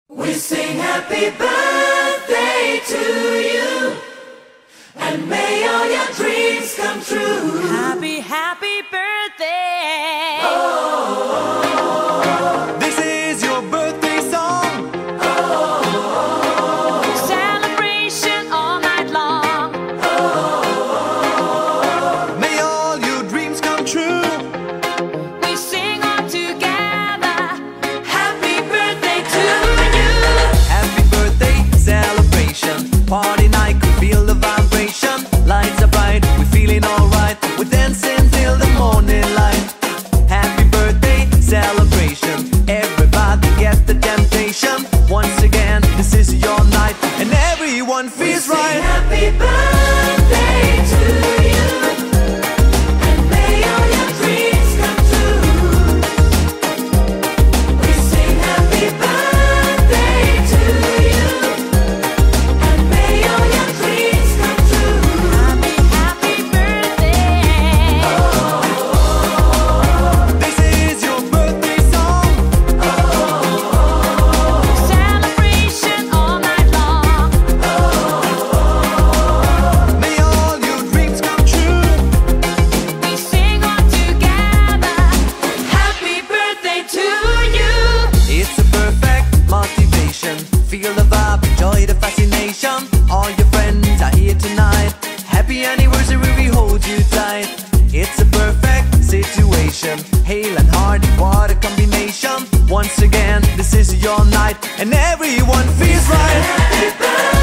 We sing happy birthday to you, and may all your dreams come true. Happy, happy birthday. Oh, this is your birthday song. Oh, celebration all night long. Oh, may all your dreams come true. We sing all together. happy birthday to you. Happy birthday celebration, party night, could feel the vibration. Lights are bright, we're feeling alright. We're dancing till the morning light. Happy birthday celebration, everybody get the temptation. Once again, this is your night, and everyone feels We sing right. happy birthday to you, and may all your dreams come true. We sing happy birthday to you, and may all your dreams come true. Happy, happy birthday. This is your birthday song. Celebration all night long. May all your dreams come true. We sing all together. Happy birthday to you. It's a perfect motivation. Feel the vibe, enjoy the fascination. All your friends are here tonight. Happy anniversary, we hold you tight. It's a perfect situation. Hale and Hardy, what a combination. Once again, this is your night, and everyone feels right. Happy birthday.